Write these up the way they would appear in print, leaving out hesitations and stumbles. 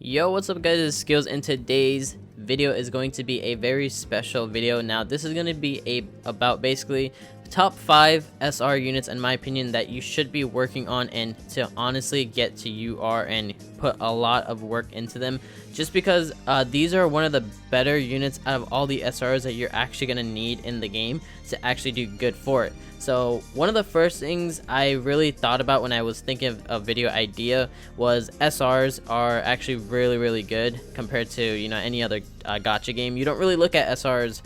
Yo, what's up guys, it's Skills, and today's video is going to be a very special video. Now this is going to be about basically top 5 SR units in my opinion that you should be working on and to honestly get to UR and put a lot of work into them, just because these are one of the better units out of all the SRs that you're actually going to need in the game to actually do good for it. So one of the first things I really thought about when I was thinking of a video idea was SRs are actually really good compared to any other gacha game. You don't really look at SRs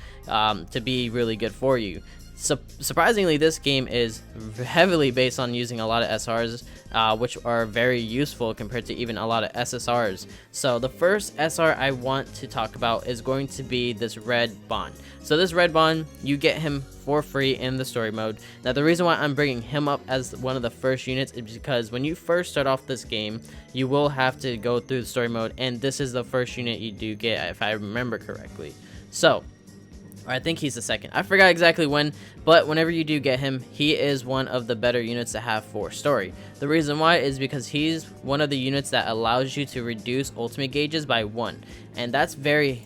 to be really good for you. Surprisingly, this game is heavily based on using a lot of SRs, which are very useful compared to even a lot of SSRs. So the first SR I want to talk about is going to be this Red Bond. So this Red Bond, you get him for free in the story mode. Now the reason why I'm bringing him up as one of the first units is because when you first start off this game, you will have to go through the story mode, and this is the first unit you do get, if I remember correctly. So I think he's the second. I forgot exactly when, but whenever you do get him, he is one of the better units to have for story. The reason why is because he's one of the units that allows you to reduce ultimate gauges by 1, and that's very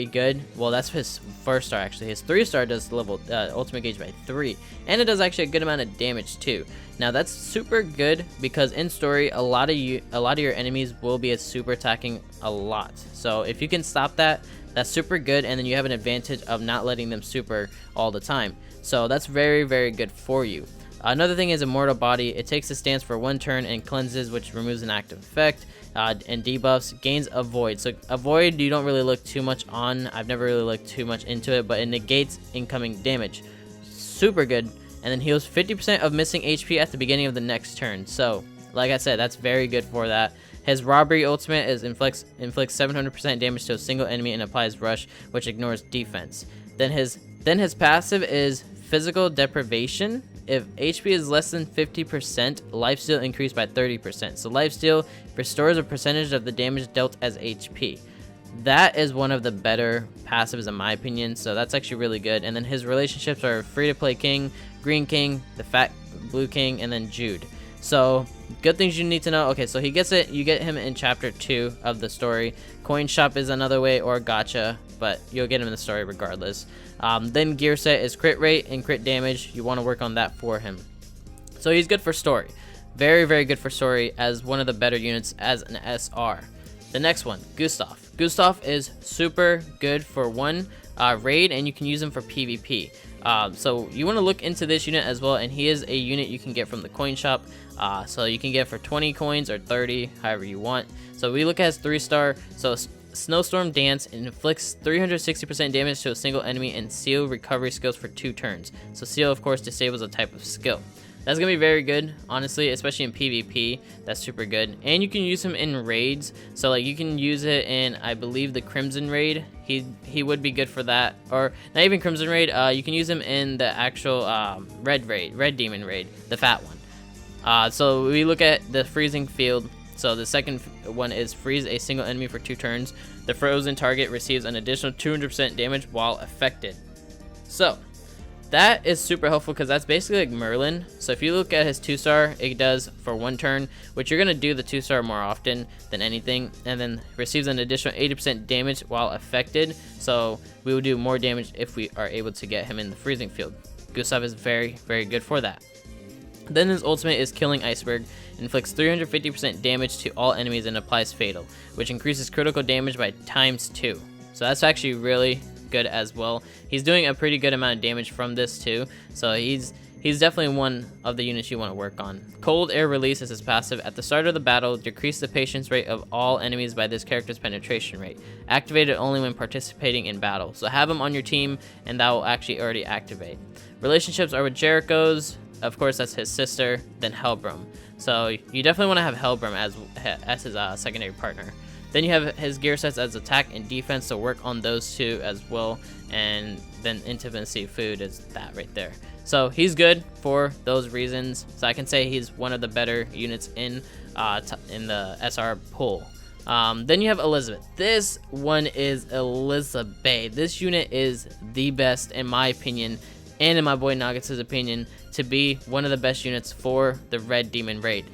good. Well, that's his first star actually. His 3-star does level ultimate gauge by 3, and it does actually a good amount of damage too. Now that's super good because in story a lot of your enemies will be super attacking a lot. So if you can stop that, that's super good, and then you have an advantage of not letting them super all the time. So that's very good for you. Another thing is Immortal Body. It takes a stance for 1 turn and cleanses, which removes an active effect, and debuffs, gains a void. So a void you don't really look too much on. I've never really looked too much into it, but it negates incoming damage. Super good. And then heals 50% of missing HP at the beginning of the next turn. So like I said, that's very good for that. His robbery ultimate is inflicts 700% damage to a single enemy and applies rush, which ignores defense. Then his passive is physical deprivation. If HP is less than 50%, lifesteal increased by 30%. So lifesteal restores a percentage of the damage dealt as HP. That is one of the better passives in my opinion, so that's actually really good. And then his relationships are Free to Play King, Green King, the Fat Blue King, and then Jude. So good things you need to know. Okay, so he gets it. You get him in chapter 2 of the story. Coin shop is another way, or gacha, but you'll get him in the story regardless. Then gear set is crit rate and crit damage. You want to work on that for him. So he's good for story. Very good for story as one of the better units as an SR. The next one, Gustav. Gustav is super good for 1 raid, and you can use him for PvP. So you want to look into this unit as well, and he is a unit you can get from the coin shop. So you can get for 20 coins or 30, however you want. So we look at his 3-star. So Snowstorm Dance inflicts 360% damage to a single enemy, and Seal recovery skills for 2 turns. So Seal of course disables a type of skill. That's gonna be very good, honestly, especially in PvP. That's super good, and you can use him in raids. So like you can use it in, I believe, the Crimson raid. He would be good for that, or not even Crimson raid. You can use him in the actual Red Demon raid, the fat one. So we look at the freezing field. So the second one is freeze a single enemy for 2 turns. The frozen target receives an additional 200% damage while affected. So that is super helpful because that's basically like Merlin. So if you look at his 2-star, it does for 1 turn, which you're going to do the 2-star more often than anything, and then receives an additional 80% damage while affected. So we will do more damage if we are able to get him in the freezing field. Gustav is very good for that. Then his ultimate is Killing Iceberg. Inflicts 350% damage to all enemies and applies Fatal, which increases critical damage by ×2. So that's actually really good as well. He's doing a pretty good amount of damage from this too, so he's definitely one of the units you want to work on. Cold Air Release is his passive. At the start of the battle, decrease the patience rate of all enemies by this character's penetration rate. Activated only when participating in battle. So have him on your team and that will actually already activate. Relationships are with Jericho's, of course that's his sister, then Hellbrum. So you definitely want to have Hellbrum as his secondary partner. Then you have his gear sets as attack and defense, so work on those 2 as well. And then intimacy food is that right there. So he's good for those reasons. So I can say he's one of the better units in the SR pool. Then you have Elizabeth. This one is Elizabeth. This unit is the best in my opinion, and in my boy Nuggets' opinion, to be one of the best units for the Red Demon raid.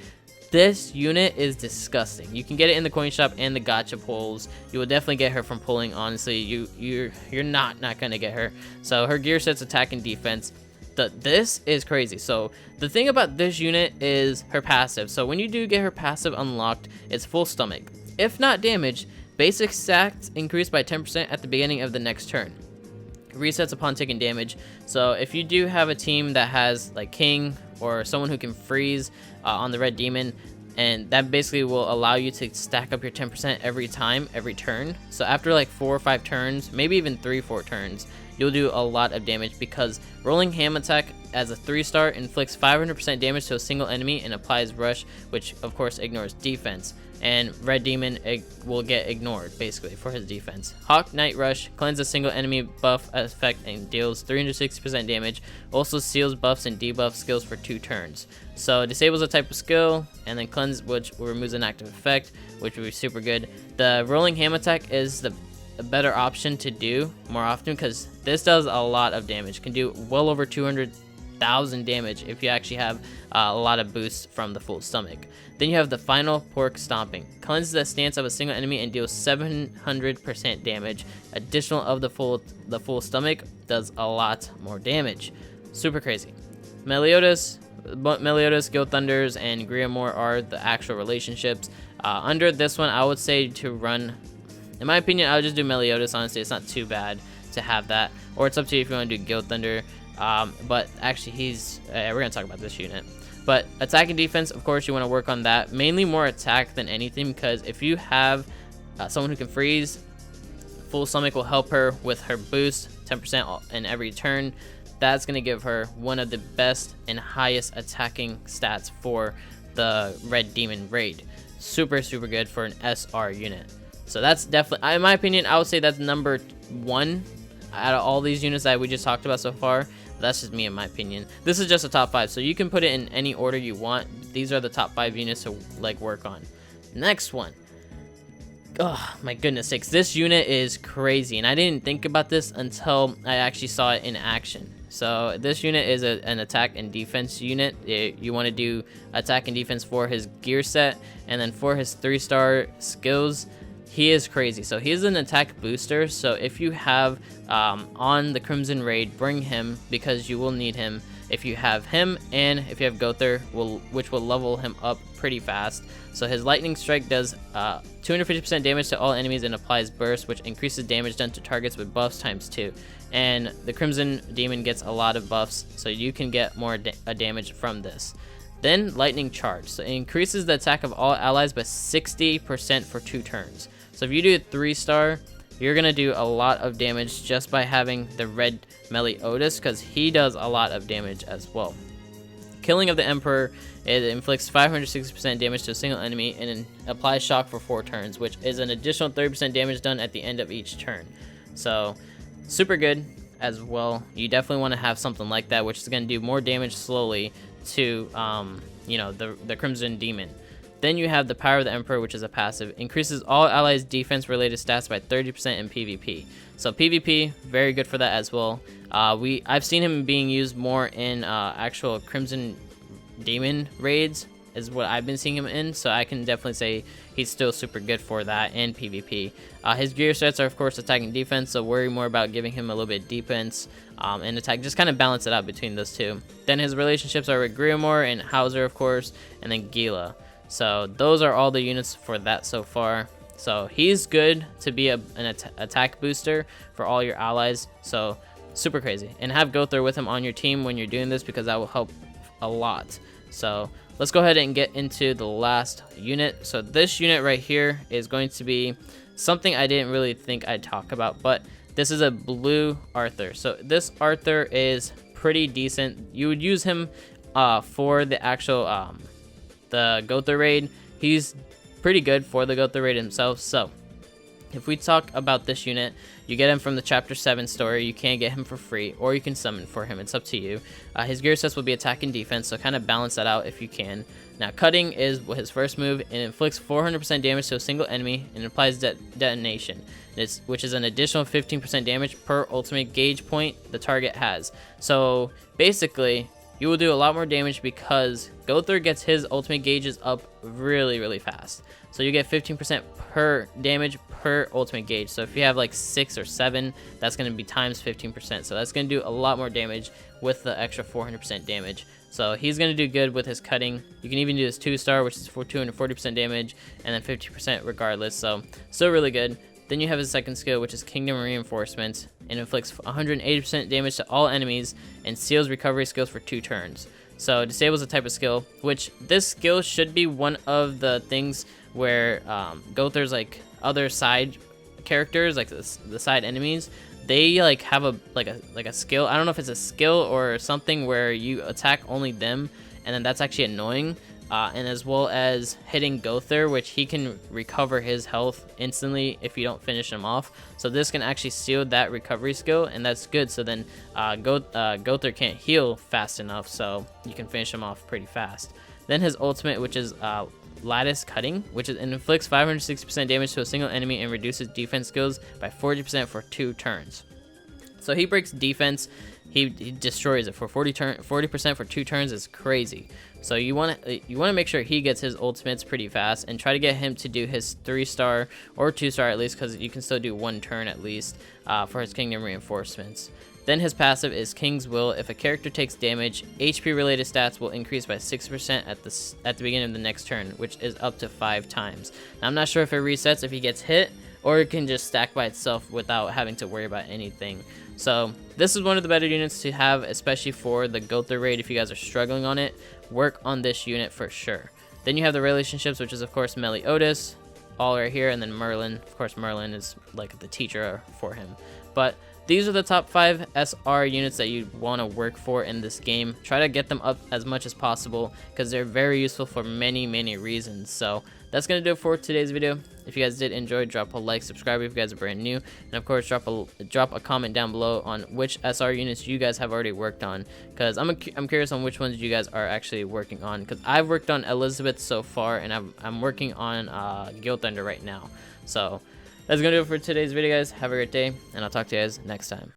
This unit is disgusting. You can get it in the coin shop and the gacha pulls. You will definitely get her from pulling. Honestly, you're not gonna get her. So her gear set's attack and defense. This is crazy. So the thing about this unit is her passive. So when you do get her passive unlocked, it's full stomach. If not damaged, basic stats increase by 10% at the beginning of the next turn. Resets upon taking damage. So if you do have a team that has like King or someone who can freeze on the red demon, and that basically will allow you to stack up your 10% every time, every turn. So after like 4 or 5 turns, maybe even 3-4 turns, you'll do a lot of damage, because rolling ham attack as a 3-star inflicts 500% damage to a single enemy and applies rush, which of course ignores defense. And red demon will get ignored basically for his defense. Hawk Knight Rush cleanses a single enemy buff effect and deals 360% damage. Also seals buffs and debuff skills for 2 turns. So disables a type of skill, and then cleanse, which removes an active effect, which would be super good. The rolling ham attack is a better option to do more often, because this does a lot of damage. Can do well over 200,000 damage if you actually have a lot of boosts from the full stomach. Then you have the final pork stomping. Cleanses the stance of a single enemy and deals 700% damage. Additional of the full stomach does a lot more damage. Super crazy. Meliodas, Guild Thunders, and Griamore are the actual relationships. Under this one, I would say to run, in my opinion, I would just do Meliodas. Honestly, it's not too bad to have that. Or it's up to you if you want to do Guild Thunder. But actually, we're going to talk about this unit. But attack and defense, of course, you want to work on that. Mainly more attack than anything, because if you have someone who can freeze, full stomach will help her with her boost, 10% in every turn. That's going to give her one of the best and highest attacking stats for the red demon raid. Super good for an SR unit. So that's definitely, in my opinion, I would say that's number 1 out of all these units that we just talked about so far. That's just me, in my opinion. This is just a top 5, so you can put it in any order you want. These are the top 5 units to like work on. Next one. Oh my goodness sakes, this unit is crazy, and I didn't think about this until I actually saw it in action. So this unit is an attack and defense unit. You want to do attack and defense for his gear set, and then for his 3-star skills, he is crazy. So he is an attack booster. So if you have on the Crimson Raid, bring him, because you will need him. If you have him, and if you have Gother, which will level him up pretty fast. So his lightning strike does 250% damage to all enemies and applies burst, which increases damage done to targets with buffs ×2. And the Crimson Demon gets a lot of buffs, so you can get more damage from this. Then lightning charge. So it increases the attack of all allies by 60% for 2 turns. So if you do a 3-star, you're going to do a lot of damage just by having the red Meliodas, because he does a lot of damage as well. Killing of the Emperor, it inflicts 560% damage to a single enemy and applies shock for 4 turns, which is an additional 30% damage done at the end of each turn. So super good as well. You definitely want to have something like that, which is going to do more damage slowly to the Crimson Demon. Then you have the Power of the Emperor, which is a passive. Increases all allies' defense-related stats by 30% in PvP. So PvP, very good for that as well. I've seen him being used more in actual Crimson Demon raids, is what I've been seeing him in. So I can definitely say he's still super good for that and PvP. His gear sets are, of course, attack and defense, so worry more about giving him a little bit of defense and attack. Just kind of balance it out between those two. Then his relationships are with Griamore and Hauser, of course, and then Gila. So those are all the units for that so far. So he's good to be an attack booster for all your allies. So super crazy. And have Gother with him on your team when you're doing this, because that will help a lot. So let's go ahead and get into the last unit. So this unit right here is going to be something I didn't really think I'd talk about, but this is a blue Arthur. So this Arthur is pretty decent. You would use him for the actual the Gother raid. He's pretty good for the Gother raid himself. So if we talk about this unit, you get him from the Chapter 7 story. You can get him for free, or you can summon for him. It's up to you. His gear sets will be attack and defense, so kind of balance that out if you can. Now, cutting is his first move, and inflicts 400% damage to a single enemy, and applies detonation, which is an additional 15% damage per ultimate gauge point the target has. So basically, you will do a lot more damage because Gother gets his ultimate gauges up really fast. So you get 15% per damage per ultimate gauge. So if you have like 6 or 7, that's going to be times 15%. So that's going to do a lot more damage with the extra 400% damage. So he's going to do good with his cutting. You can even do his 2-star, which is for 240% damage, and then 50% regardless. So still really good. Then you have his second skill, which is Kingdom Reinforcement, and inflicts 180% damage to all enemies and seals recovery skills for 2 turns. So disables a type of skill, which this skill should be one of the things where Gother's like other side characters, like the side enemies, they like have a skill. I don't know if it's a skill or something where you attack only them, and then that's actually annoying. And as well as hitting Gother, which he can recover his health instantly if you don't finish him off. So this can actually seal that recovery skill, and that's good. So then Gother can't heal fast enough, so you can finish him off pretty fast. Then his ultimate, which is Lattice Cutting, which inflicts 560% damage to a single enemy and reduces defense skills by 40% for 2 turns. So he breaks defense. He destroys it for 40% for 2 turns is crazy. So you want to make sure he gets his ultimates pretty fast and try to get him to do his 3-star or 2-star at least, because you can still do 1 turn at least for his Kingdom Reinforcements. Then his passive is King's Will. If a character takes damage, HP related stats will increase by 6% at the beginning of the next turn, which is up to 5 times. Now, I'm not sure if it resets if he gets hit, or it can just stack by itself without having to worry about anything. So this is one of the better units to have, especially for the Gother raid. If you guys are struggling on it, work on this unit for sure. Then you have the relationships, which is of course Meliodas, all right here, and then Merlin. Of course, Merlin is like the teacher for him. But these are the top 5 SR units that you want to work for in this game. Try to get them up as much as possible because they're very useful for many reasons. So that's going to do it for today's video. If you guys did enjoy, drop a like, subscribe if you guys are brand new, and of course drop a comment down below on which SR units you guys have already worked on, because I'm curious on which ones you guys are actually working on, because I've worked on Elizabeth so far, and I'm working on Guild Thunder right now. So that's gonna do it for today's video, guys. Have a great day, and I'll talk to you guys next time.